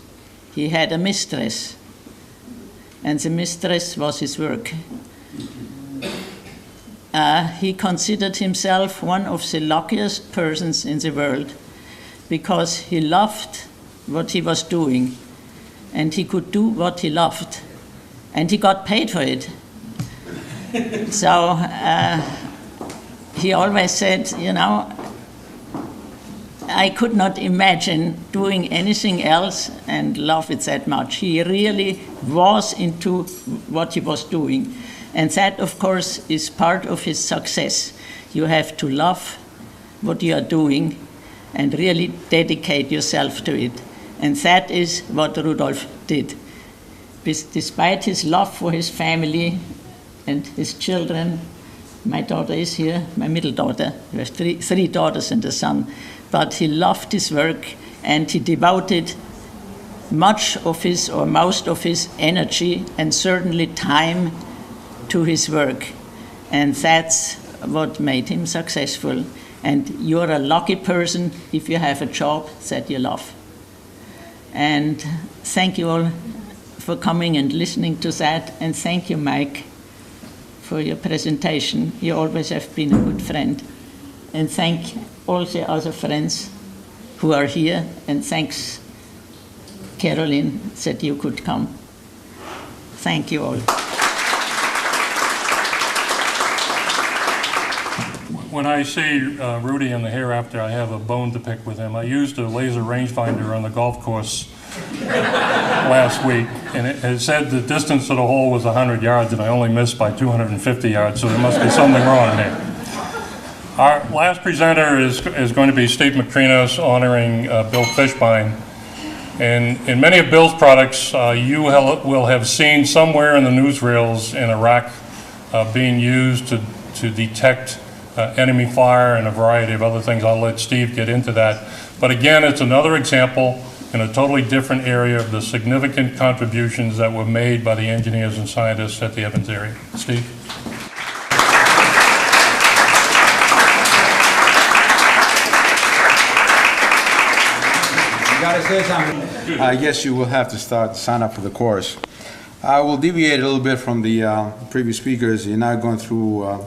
Speaker 5: he had a mistress, and the mistress was his work. He considered himself one of the luckiest persons in the world because he loved what he was doing, and he could do what he loved, and he got paid for it. So he always said, I could not imagine doing anything else and love it that much. He really was into what he was doing. And that, of course, is part of his success. You have to love what you are doing and really dedicate yourself to it. And that is what Rudolph did. Despite his love for his family and his children, my daughter is here, my middle daughter. He has three daughters and a son. But he loved his work, and he devoted much of his, or most of his, energy and certainly time to his work. And that's what made him successful. And you're a lucky person if you have a job that you love. And thank you all for coming and listening to that. And thank you, Mike, for your presentation. You always have been a good friend. And thank all the other friends who are here. And thanks, Caroline, that you could come. Thank you all.
Speaker 2: When I see Rudy in the hereafter, I have a bone to pick with him. I used a laser rangefinder on the golf course last week, and it said the distance to the hole was 100 yards, and I only missed by 250 yards, so there must be something wrong there. Our last presenter is going to be Steve Macrinos honoring Bill Fishbein. And in many of Bill's products, you will have seen somewhere in the newsreels in Iraq being used to detect enemy fire and a variety of other things. I'll let Steve get into that. But again, it's another example in a totally different area of the significant contributions that were made by the engineers and scientists at the Evans area. Steve?
Speaker 6: You gotta say something. I guess you will have to sign up for the course. I will deviate a little bit from the previous speakers. You're now going through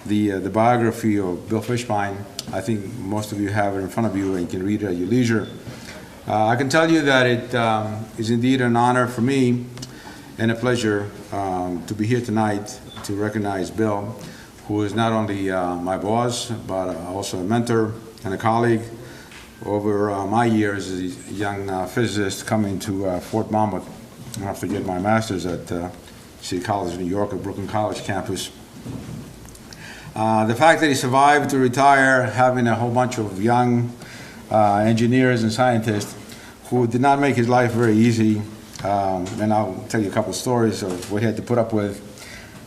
Speaker 6: the biography of Bill Fishbein. I think most of you have it in front of you and can read it at your leisure. I can tell you that it is indeed an honor for me and a pleasure to be here tonight to recognize Bill, who is not only my boss, but also a mentor and a colleague over my years as a young physicist coming to Fort Monmouth after getting my master's at City College of New York at Brooklyn College campus. The fact that he survived to retire, having a whole bunch of young engineers and scientists who did not make his life very easy, and I'll tell you a couple of stories of what he had to put up with,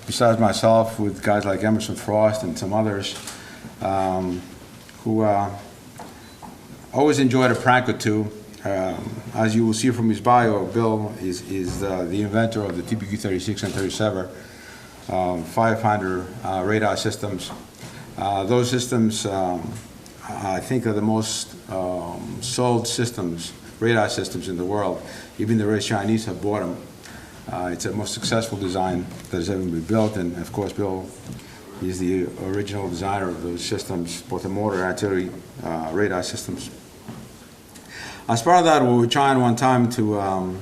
Speaker 6: besides myself, with guys like Emerson Frost and some others who always enjoyed a prank or two. As you will see from his bio, Bill is the inventor of the TPQ-36 and 37 500 radar systems. Those systems, I think, are the most sold systems, radar systems in the world. Even the rich Chinese have bought them. It's the most successful design that has ever been built, and of course, Bill is the original designer of those systems, both the motor and artillery radar systems. As part of that, we were trying one time to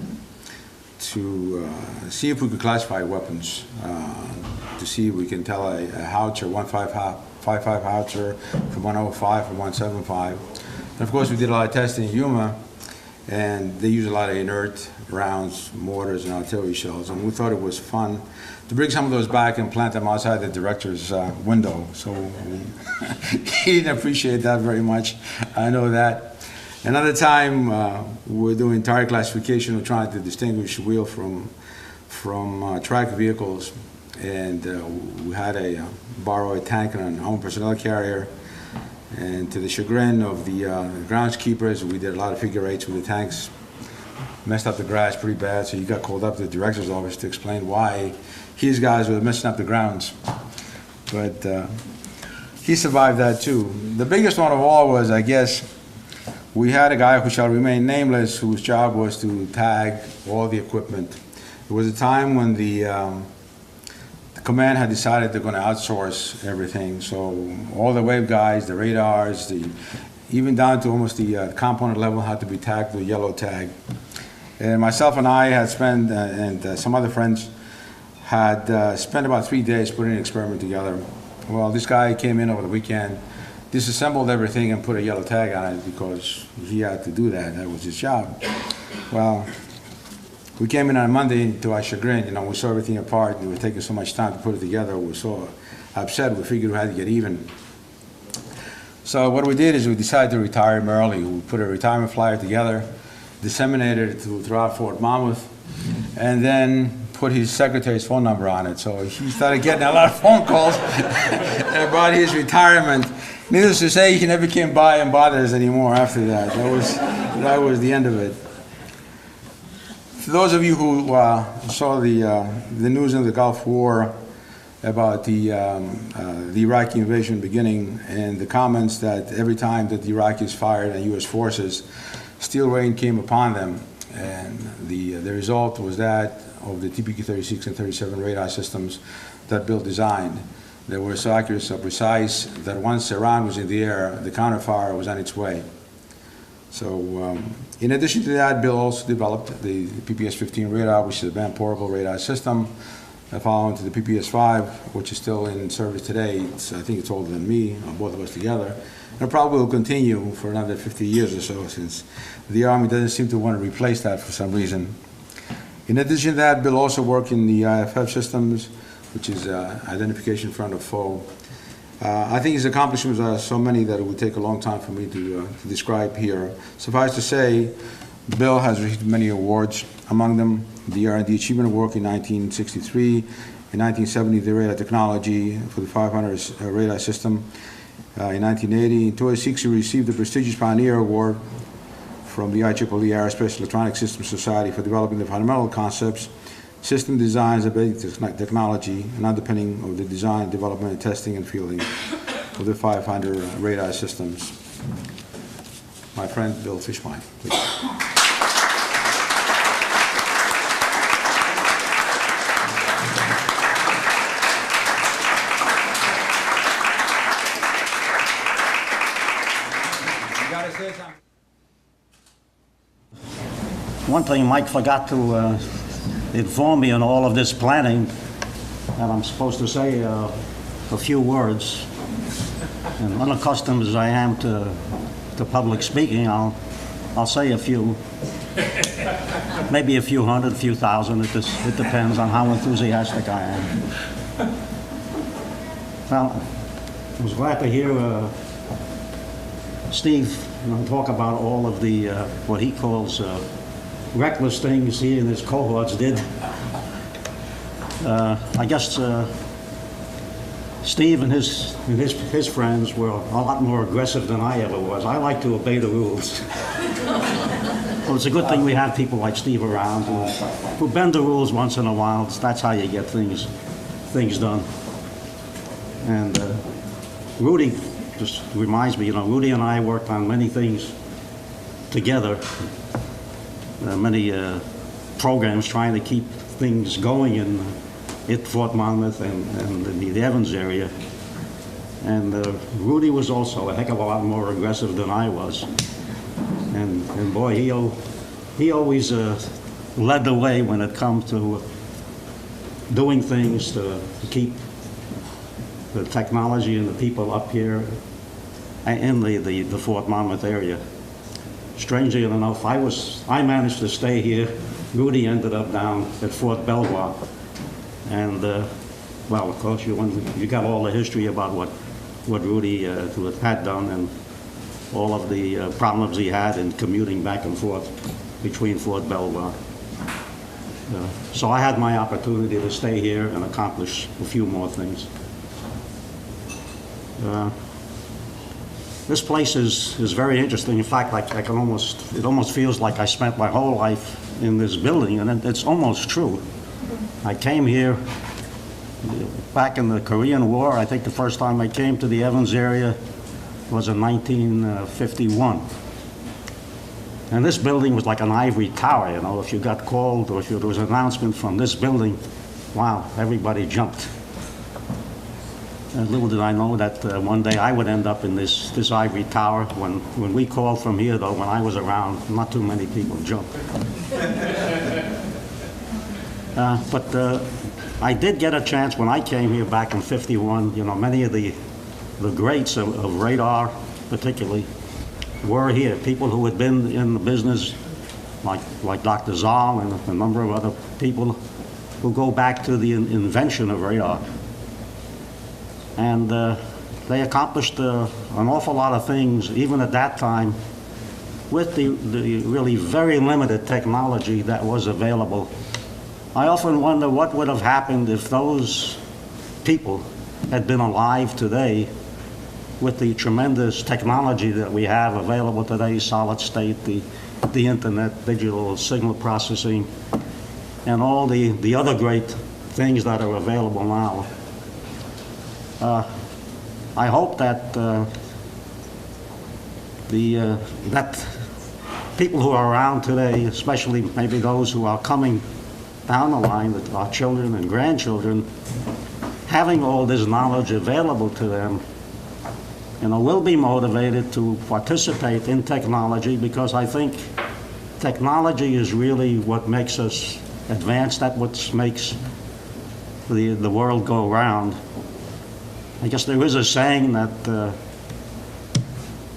Speaker 6: see if we could classify weapons, to see if we can tell a howitzer, 155 howitzer from 105 from 175. And of course, we did a lot of testing in Yuma, and they use a lot of inert rounds, mortars, and artillery shells. And we thought it was fun to bring some of those back and plant them outside the director's window. So he didn't appreciate that very much. I know that. Another time, we're doing tire classification. We're trying to distinguish wheel from track vehicles, and we had to borrow a tank and an armored personnel carrier. And to the chagrin of the groundskeepers, we did a lot of figure eights with the tanks. Messed up the grass pretty bad, so he got called up to the director's office to explain why his guys were messing up the grounds. But he survived that too. The biggest one of all was, I guess, we had a guy who shall remain nameless, whose job was to tag all the equipment. It was a time when the command had decided they're going to outsource everything. So all the wave guys, the radars, even down to almost the component level had to be tagged with a yellow tag. And myself and I had spent, and some other friends had spent about 3 days putting an experiment together. Well, this guy came in over the weekend, disassembled everything and put a yellow tag on it because he had to do that. That was his job. Well, we came in on Monday, to our chagrin, we saw everything apart, and it was taking so much time to put it together. We were so upset, we figured we had to get even. So what we did is we decided to retire him early. We put a retirement flyer together, disseminated it throughout Fort Monmouth, and then put his secretary's phone number on it. So he started getting a lot of phone calls about his retirement. Needless to say, he never came by and bothered us anymore after that. That was the end of it. For those of you who saw the news in the Gulf War about the Iraqi invasion beginning, and the comments that every time that the Iraqis fired at U.S. forces, steel rain came upon them, and the result was that of the TPQ-36 and 37 radar systems that Bill designed. They were so accurate, so precise, that once Iran was in the air, the counterfire was on its way. So in addition to that, Bill also developed the PPS-15 radar, which is a band portable radar system following to the PPS-5, which is still in service today. I think it's older than me, both of us together. And it probably will continue for another 50 years or so, since the Army doesn't seem to want to replace that for some reason. In addition to that, Bill also worked in the IFF systems, which is identification in front of foe. I think his accomplishments are so many that it would take a long time for me to describe here. Suffice to say, Bill has received many awards, among them the R&D Achievement Award in 1963, in 1970 the radar technology for the 500 radar system, in 1980. In 2006 he received the prestigious Pioneer Award from the IEEE Aerospace Electronic Systems Society for developing the fundamental concepts, system designs, and basic technology, and underpinning of the design, development, and testing and fielding of the 500 radar systems. My friend Bill Fishbein, please.
Speaker 7: One thing Mike forgot to inform me in all of this planning, that I'm supposed to say a few words. And unaccustomed as I am to public speaking, I'll say a few. Maybe a few hundred, a few thousand. It depends on how enthusiastic I am. Well, I was glad to hear Steve talk about all of the what he calls reckless things he and his cohorts did. I guess Steve and his friends were a lot more aggressive than I ever was. I like to obey the rules. Well, it's a good thing we have people like Steve around who bend the rules once in a while. That's how you get things done. And Rudy just reminds me, Rudy and I worked on many things together. Many programs trying to keep things going at Fort Monmouth and the Evans area. And Rudy was also a heck of a lot more aggressive than I was. And boy, he always led the way when it comes to doing things to keep the technology and the people up here in the Fort Monmouth area. Strangely enough, I managed to stay here. Rudy ended up down at Fort Belvoir. And, well, of course, you got all the history about what Rudy had done and all of the problems he had in commuting back and forth between Fort Belvoir. So I had my opportunity to stay here and accomplish a few more things. This place is very interesting. In fact, it almost feels like I spent my whole life in this building, and it's almost true. I came here back in the Korean War. I think the first time I came to the Evans area was in 1951. And this building was like an ivory tower, If you got called or if there was an announcement from this building, wow, everybody jumped. And little did I know that one day I would end up in this ivory tower. When we called from here, though, when I was around, not too many people jumped. But I did get a chance when I came here back in '51. Many of the greats of radar, particularly, were here. People who had been in the business, like Dr. Zoll and a number of other people who go back to the invention of radar. And they accomplished an awful lot of things, even at that time, with the really very limited technology that was available. I often wonder what would have happened if those people had been alive today with the tremendous technology that we have available today, solid state, the internet, digital signal processing, and all the other great things that are available now. I hope that that people who are around today, especially maybe those who are coming down the line, that our children and grandchildren, having all this knowledge available to them, will be motivated to participate in technology, because I think technology is really what makes us advance. That's what makes the world go round. I guess there is a saying that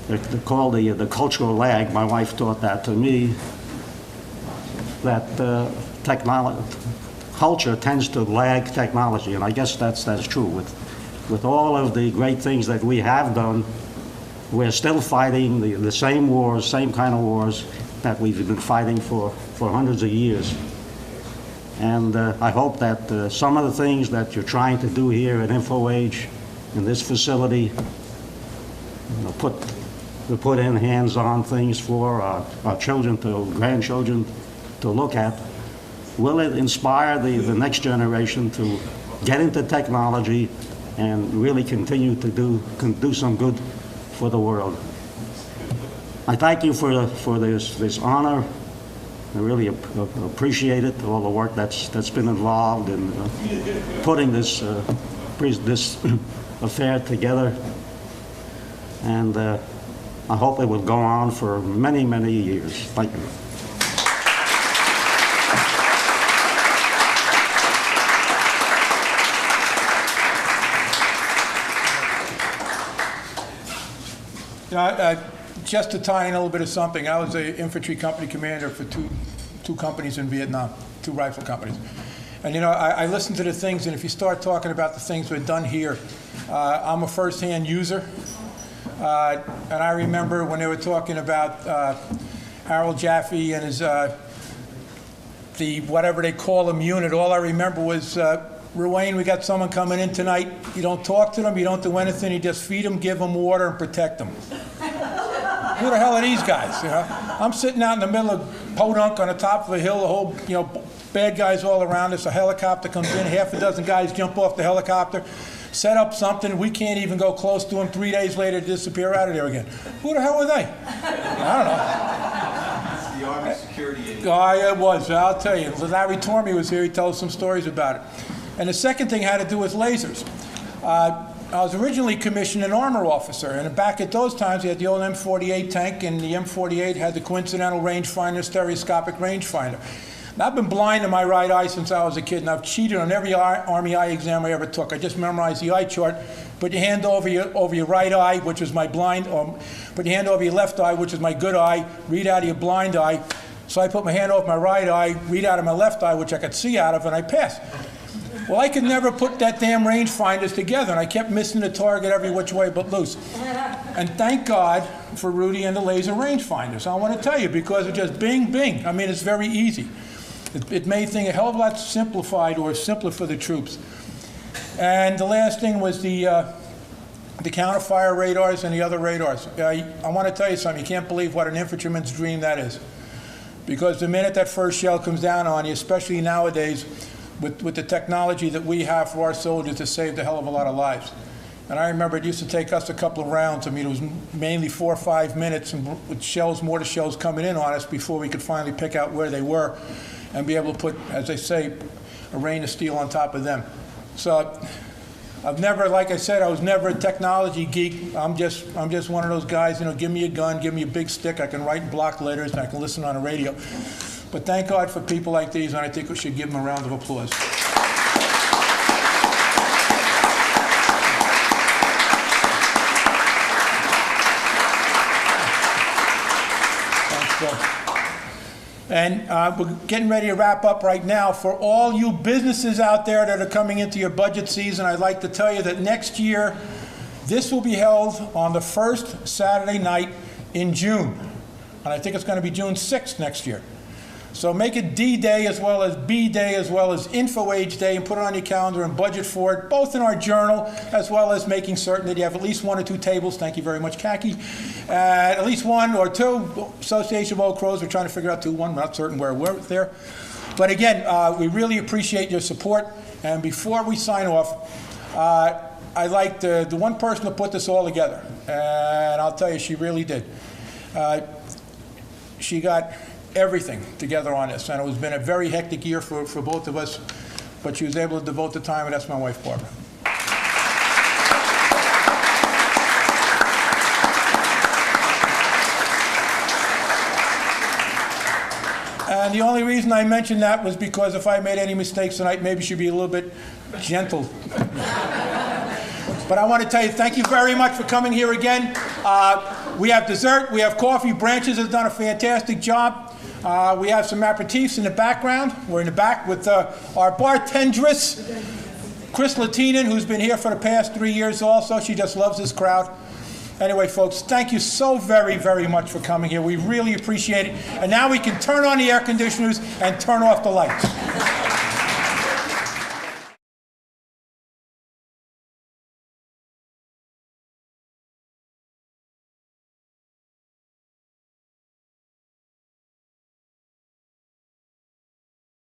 Speaker 7: they're called the cultural lag. My wife taught that to me, that culture tends to lag technology, and I guess that's true. With all of the great things that we have done, we're still fighting the same wars, same kind of wars that we've been fighting for hundreds of years. And I hope that some of the things that you're trying to do here at InfoAge, in this facility, put in hands-on things for our children, grandchildren to look at, will it inspire the next generation to get into technology and really continue to do some good for the world. I thank you for this honor. I really appreciate it, all the work that's been involved in putting this affair together. And I hope it will go on for many, many years. Thank you.
Speaker 1: Just to tie in a little bit of something, I was an infantry company commander for two companies in Vietnam, 2 rifle companies. And I listened to the things, and if you start talking about the things we've done here, I'm a first-hand user. And I remember when they were talking about Harold Jaffe and his, the whatever they call him unit, all I remember was, Ruane, we got someone coming in tonight. You don't talk to them, you don't do anything, you just feed them, give them water, and protect them. Who the hell are these guys? I'm sitting out in the middle of Podunk on the top of a hill, the whole, bad guys all around us. A helicopter comes in, half a dozen guys jump off the helicopter, set up something. We can't even go close to them. 3 days later, disappear out of there again. Who the hell are they? I don't know.
Speaker 8: It's the Army security agent.
Speaker 1: Oh, it was. I'll tell you. Larry Tormey was here. He told us some stories about it. And the second thing had to do with lasers. I was originally commissioned an armor officer, and back at those times, we had the old M48 tank, and the M48 had the coincidental rangefinder, stereoscopic rangefinder. And I've been blind in my right eye since I was a kid, and I've cheated on every Army eye exam I ever took. I just memorized the eye chart. Put your hand over your right eye, which is my blind, or put your hand over your left eye, which is my good eye, read out of your blind eye. So I put my hand over my right eye, read out of my left eye, which I could see out of, and I passed. Well, I could never put that damn rangefinders together, and I kept missing the target every which way but loose. And thank God for Rudy and the laser rangefinders. I want to tell you, because it's just bing, bing. I mean, it's very easy. It made things a hell of a lot simplified, or simpler for the troops. And the last thing was the counter-fire radars and the other radars. I want to tell you something. You can't believe what an infantryman's dream that is. Because the minute that first shell comes down on you, especially nowadays, with the technology that we have for our soldiers, to save a hell of a lot of lives. And I remember it used to take us a couple of rounds. I mean, it was mainly 4 or 5 minutes, and with shells, mortar shells coming in on us before we could finally pick out where they were and be able to put, as they say, a rain of steel on top of them. So I've never, like I said, I was never a technology geek. I'm just one of those guys, give me a gun, give me a big stick, I can write in block letters, and I can listen on the radio. But thank God for people like these, and I think we should give them a round of applause. Thanks, Phil. And we're getting ready to wrap up right now. For all you businesses out there that are coming into your budget season, I'd like to tell you that next year, this will be held on the first Saturday night in June. And I think it's going to be June 6th next year. So make it D-Day as well as B-Day as well as InfoAge Day, and put it on your calendar and budget for it, both in our journal as well as making certain that you have at least 1 or 2 tables. Thank you very much, Khaki. At least 1 or 2. Association of Old Crows, we're trying to figure out 2, 1. We're not certain where we're there. But again, we really appreciate your support. And before we sign off, I'd like the one person to put this all together. And I'll tell you, she really did. She got everything together on this, and it's been a very hectic year for both of us, but she was able to devote the time, and that's my wife, Barbara. And the only reason I mentioned that was because if I made any mistakes tonight, maybe she'd be a little bit gentle. But I want to tell you, thank you very much for coming here again. We have dessert, we have coffee. Branches has done a fantastic job. We have some aperitifs in the background. We're in the back with our bartendress, Chris Latinen, who's been here for the past 3 years also. She just loves this crowd. Anyway, folks, thank you so very, very much for coming here. We really appreciate it. And now we can turn on the air conditioners and turn off the lights.